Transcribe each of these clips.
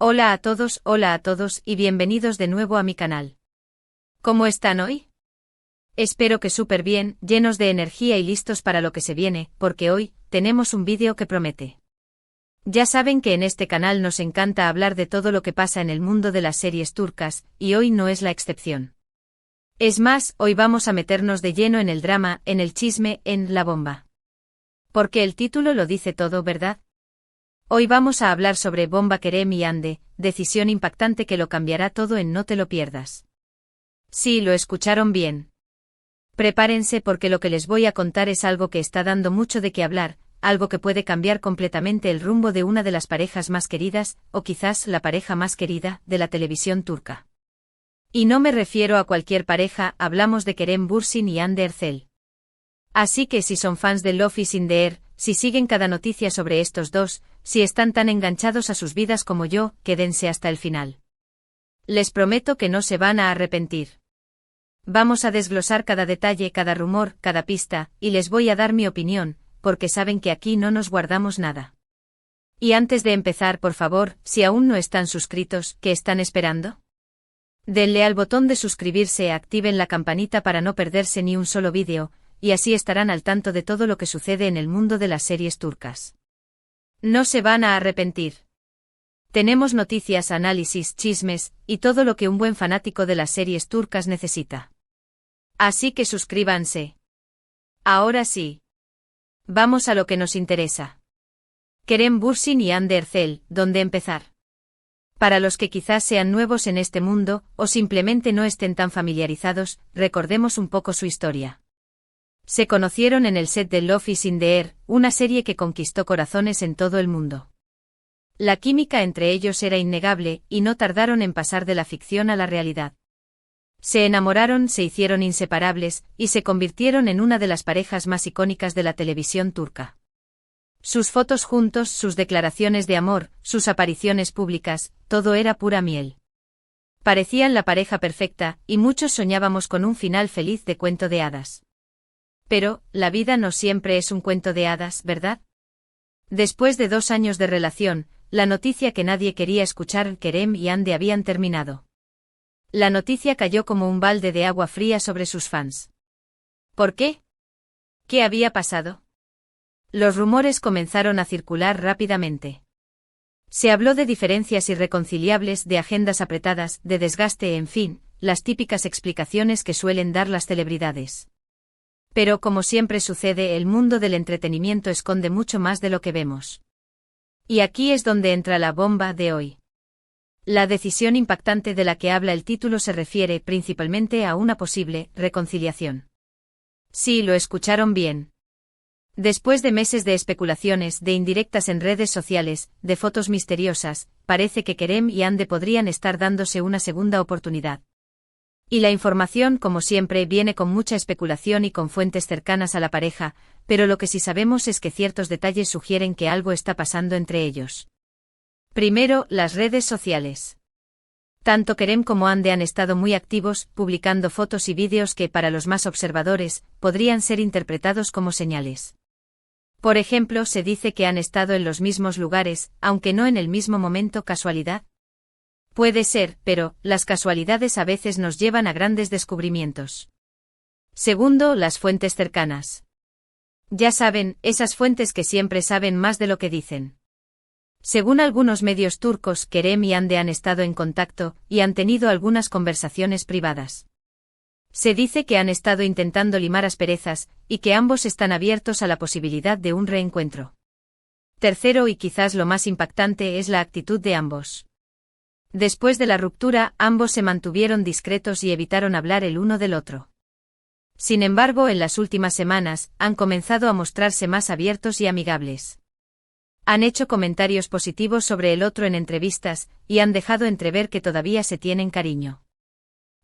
Hola a todos y bienvenidos de nuevo a mi canal. ¿Cómo están hoy? Espero que súper bien, llenos de energía y listos para lo que se viene, porque hoy tenemos un vídeo que promete. Ya saben que en este canal nos encanta hablar de todo lo que pasa en el mundo de las series turcas, y hoy no es la excepción. Es más, hoy vamos a meternos de lleno en el drama, en el chisme, en la bomba. Porque el título lo dice todo, ¿verdad? Hoy vamos a hablar sobre Bomba Kerem y Hande, decisión impactante que lo cambiará todo en No te lo pierdas. Sí, lo escucharon bien. Prepárense porque lo que les voy a contar es algo que está dando mucho de qué hablar, algo que puede cambiar completamente el rumbo de una de las parejas más queridas, o quizás la pareja más querida, de la televisión turca. Y no me refiero a cualquier pareja, hablamos de Kerem Bürsin y Hande Erçel. Así que si son fans de Love is in the Air, si siguen cada noticia sobre estos dos, si están tan enganchados a sus vidas como yo, quédense hasta el final. Les prometo que no se van a arrepentir. Vamos a desglosar cada detalle, cada rumor, cada pista, y les voy a dar mi opinión, porque saben que aquí no nos guardamos nada. Y antes de empezar, por favor, si aún no están suscritos, ¿qué están esperando? Denle al botón de suscribirse, activen la campanita para no perderse ni un solo vídeo, y así estarán al tanto de todo lo que sucede en el mundo de las series turcas. No se van a arrepentir. Tenemos noticias, análisis, chismes, y todo lo que un buen fanático de las series turcas necesita. Así que suscríbanse. Ahora sí. Vamos a lo que nos interesa. Kerem Bürsin y Hande Erçel, ¿dónde empezar? Para los que quizás sean nuevos en este mundo, o simplemente no estén tan familiarizados, recordemos un poco su historia. Se conocieron en el set de Love is in the Air, una serie que conquistó corazones en todo el mundo. La química entre ellos era innegable, y no tardaron en pasar de la ficción a la realidad. Se enamoraron, se hicieron inseparables, y se convirtieron en una de las parejas más icónicas de la televisión turca. Sus fotos juntos, sus declaraciones de amor, sus apariciones públicas, todo era pura miel. Parecían la pareja perfecta, y muchos soñábamos con un final feliz de cuento de hadas. Pero, la vida no siempre es un cuento de hadas, ¿verdad? Después de 2 años de relación, la noticia que nadie quería escuchar, Kerem y Hande habían terminado. La noticia cayó como un balde de agua fría sobre sus fans. ¿Por qué? ¿Qué había pasado? Los rumores comenzaron a circular rápidamente. Se habló de diferencias irreconciliables, de agendas apretadas, de desgaste, en fin, las típicas explicaciones que suelen dar las celebridades. Pero como siempre sucede, el mundo del entretenimiento esconde mucho más de lo que vemos. Y aquí es donde entra la bomba de hoy. La decisión impactante de la que habla el título se refiere principalmente a una posible reconciliación. Sí, lo escucharon bien. Después de meses de especulaciones, de indirectas en redes sociales, de fotos misteriosas, parece que Kerem y Hande podrían estar dándose una segunda oportunidad. Y la información, como siempre, viene con mucha especulación y con fuentes cercanas a la pareja, pero lo que sí sabemos es que ciertos detalles sugieren que algo está pasando entre ellos. Primero, las redes sociales. Tanto Kerem como Hande han estado muy activos, publicando fotos y vídeos que, para los más observadores, podrían ser interpretados como señales. Por ejemplo, se dice que han estado en los mismos lugares, aunque no en el mismo momento. ¿Casualidad? Puede ser, pero las casualidades a veces nos llevan a grandes descubrimientos. Segundo, las fuentes cercanas. Ya saben, esas fuentes que siempre saben más de lo que dicen. Según algunos medios turcos, Kerem y Hande han estado en contacto, y han tenido algunas conversaciones privadas. Se dice que han estado intentando limar asperezas, y que ambos están abiertos a la posibilidad de un reencuentro. Tercero, y quizás lo más impactante, es la actitud de ambos. Después de la ruptura, ambos se mantuvieron discretos y evitaron hablar el uno del otro. Sin embargo, en las últimas semanas, han comenzado a mostrarse más abiertos y amigables. Han hecho comentarios positivos sobre el otro en entrevistas, y han dejado entrever que todavía se tienen cariño.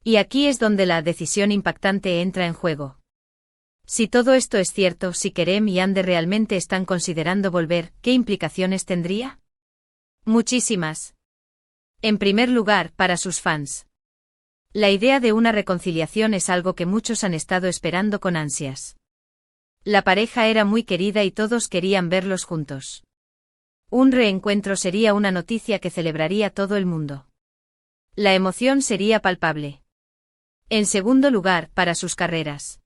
Y aquí es donde la decisión impactante entra en juego. Si todo esto es cierto, si Kerem y Hande realmente están considerando volver, ¿qué implicaciones tendría? Muchísimas. En primer lugar, para sus fans. La idea de una reconciliación es algo que muchos han estado esperando con ansias. La pareja era muy querida y todos querían verlos juntos. Un reencuentro sería una noticia que celebraría todo el mundo. La emoción sería palpable. En segundo lugar, para sus carreras.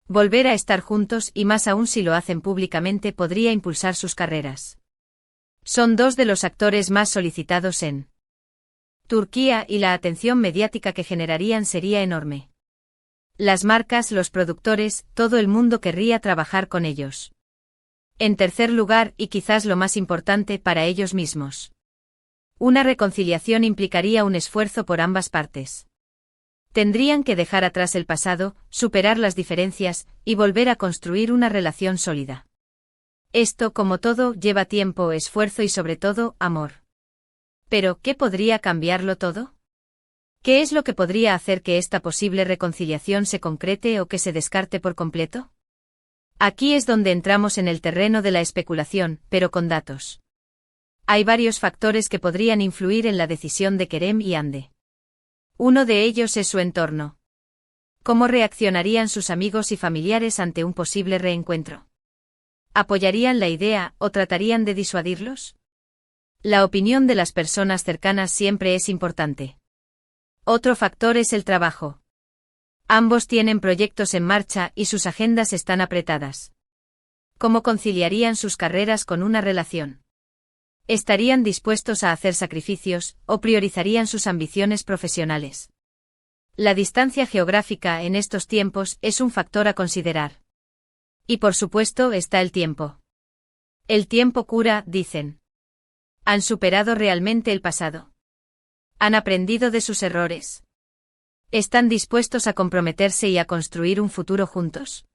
Volver a estar juntos y más aún si lo hacen públicamente podría impulsar sus carreras. Son dos de los actores más solicitados en Turquía y la atención mediática que generarían sería enorme. Las marcas, los productores, todo el mundo querría trabajar con ellos. En tercer lugar, y quizás lo más importante para ellos mismos. Una reconciliación implicaría un esfuerzo por ambas partes. Tendrían que dejar atrás el pasado, superar las diferencias, y volver a construir una relación sólida. Esto, como todo, lleva tiempo, esfuerzo y sobre todo, amor. Pero, ¿qué podría cambiarlo todo? ¿Qué es lo que podría hacer que esta posible reconciliación se concrete o que se descarte por completo? Aquí es donde entramos en el terreno de la especulación, pero con datos. Hay varios factores que podrían influir en la decisión de Kerem y Hande. Uno de ellos es su entorno. ¿Cómo reaccionarían sus amigos y familiares ante un posible reencuentro? ¿Apoyarían la idea o tratarían de disuadirlos? La opinión de las personas cercanas siempre es importante. Otro factor es el trabajo. Ambos tienen proyectos en marcha y sus agendas están apretadas. ¿Cómo conciliarían sus carreras con una relación? ¿Estarían dispuestos a hacer sacrificios o priorizarían sus ambiciones profesionales? La distancia geográfica en estos tiempos es un factor a considerar. Y por supuesto está el tiempo. El tiempo cura, dicen. ¿Han superado realmente el pasado? ¿Han aprendido de sus errores? ¿Están dispuestos a comprometerse y a construir un futuro juntos?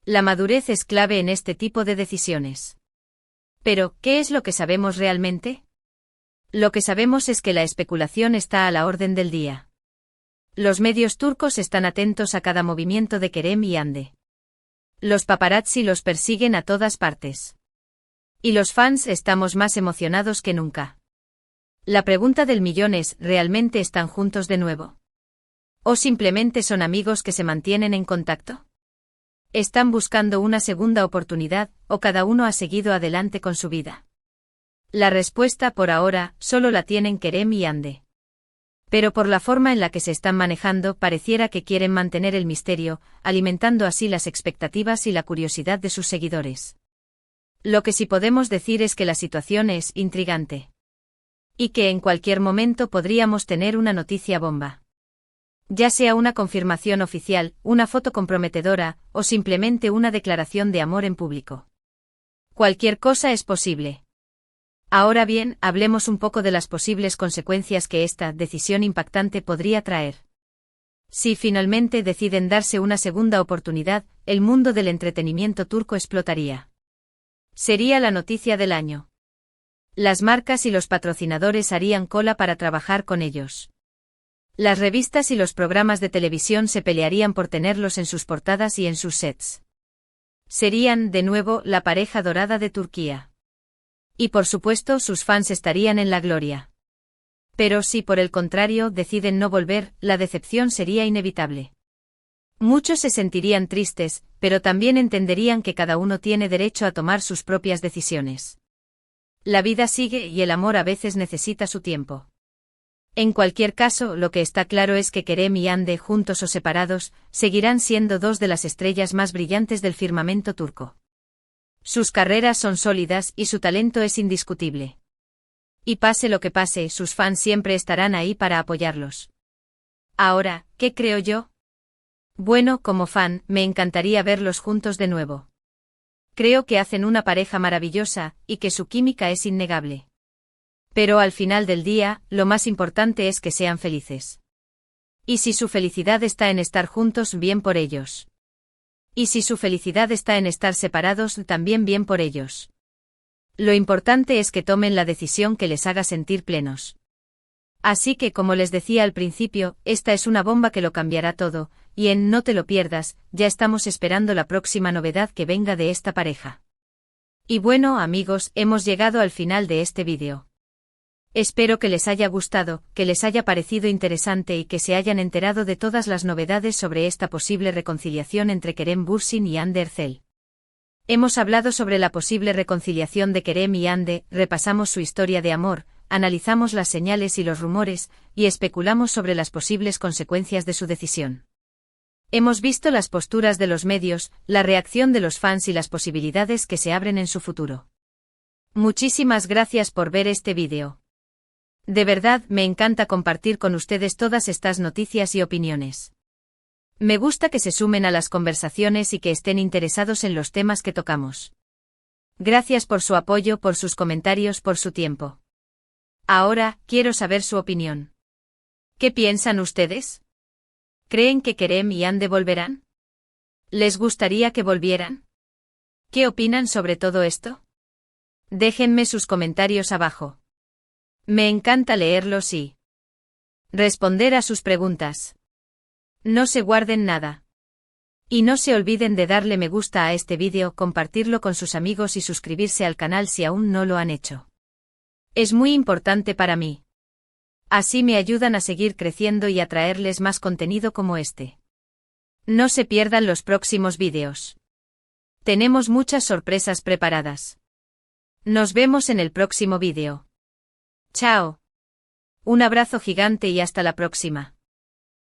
La madurez es clave en este tipo de decisiones. Pero, ¿qué es lo que sabemos realmente? Lo que sabemos es que la especulación está a la orden del día. Los medios turcos están atentos a cada movimiento de Kerem y Hande. Los paparazzi los persiguen a todas partes. Y los fans estamos más emocionados que nunca. La pregunta del millón es, ¿realmente están juntos de nuevo? ¿O simplemente son amigos que se mantienen en contacto? ¿Están buscando una segunda oportunidad, o cada uno ha seguido adelante con su vida? La respuesta por ahora, solo la tienen Kerem y Hande. Pero por la forma en la que se están manejando, pareciera que quieren mantener el misterio, alimentando así las expectativas y la curiosidad de sus seguidores. Lo que sí podemos decir es que la situación es intrigante. Y que en cualquier momento podríamos tener una noticia bomba. Ya sea una confirmación oficial, una foto comprometedora, o simplemente una declaración de amor en público. Cualquier cosa es posible. Ahora bien, hablemos un poco de las posibles consecuencias que esta decisión impactante podría traer. Si finalmente deciden darse una segunda oportunidad, el mundo del entretenimiento turco explotaría. Sería la noticia del año. Las marcas y los patrocinadores harían cola para trabajar con ellos. Las revistas y los programas de televisión se pelearían por tenerlos en sus portadas y en sus sets. Serían, de nuevo, la pareja dorada de Turquía. Y por supuesto sus fans estarían en la gloria. Pero si por el contrario deciden no volver, la decepción sería inevitable. Muchos se sentirían tristes, pero también entenderían que cada uno tiene derecho a tomar sus propias decisiones. La vida sigue y el amor a veces necesita su tiempo. En cualquier caso, lo que está claro es que Kerem y Hande, juntos o separados, seguirán siendo dos de las estrellas más brillantes del firmamento turco. Sus carreras son sólidas y su talento es indiscutible. Y pase lo que pase, sus fans siempre estarán ahí para apoyarlos. Ahora, ¿qué creo yo? Bueno, como fan, me encantaría verlos juntos de nuevo. Creo que hacen una pareja maravillosa, y que su química es innegable. Pero al final del día, lo más importante es que sean felices. Y si su felicidad está en estar juntos, bien por ellos. Y si su felicidad está en estar separados, también bien por ellos. Lo importante es que tomen la decisión que les haga sentir plenos. Así que, como les decía al principio, esta es una bomba que lo cambiará todo, y en No te lo pierdas, ya estamos esperando la próxima novedad que venga de esta pareja. Y bueno, amigos, hemos llegado al final de este vídeo. Espero que les haya gustado, que les haya parecido interesante y que se hayan enterado de todas las novedades sobre esta posible reconciliación entre Kerem Bürsin y Hande Erçel. Hemos hablado sobre la posible reconciliación de Kerem y Hande, repasamos su historia de amor, analizamos las señales y los rumores, y especulamos sobre las posibles consecuencias de su decisión. Hemos visto las posturas de los medios, la reacción de los fans y las posibilidades que se abren en su futuro. Muchísimas gracias por ver este vídeo. De verdad, me encanta compartir con ustedes todas estas noticias y opiniones. Me gusta que se sumen a las conversaciones y que estén interesados en los temas que tocamos. Gracias por su apoyo, por sus comentarios, por su tiempo. Ahora, quiero saber su opinión. ¿Qué piensan ustedes? ¿Creen que Kerem y Hande volverán? ¿Les gustaría que volvieran? ¿Qué opinan sobre todo esto? Déjenme sus comentarios abajo. Me encanta leerlos y responder a sus preguntas. No se guarden nada. Y no se olviden de darle me gusta a este vídeo, compartirlo con sus amigos y suscribirse al canal si aún no lo han hecho. Es muy importante para mí. Así me ayudan a seguir creciendo y a traerles más contenido como este. No se pierdan los próximos vídeos. Tenemos muchas sorpresas preparadas. Nos vemos en el próximo vídeo. Chao. Un abrazo gigante y hasta la próxima.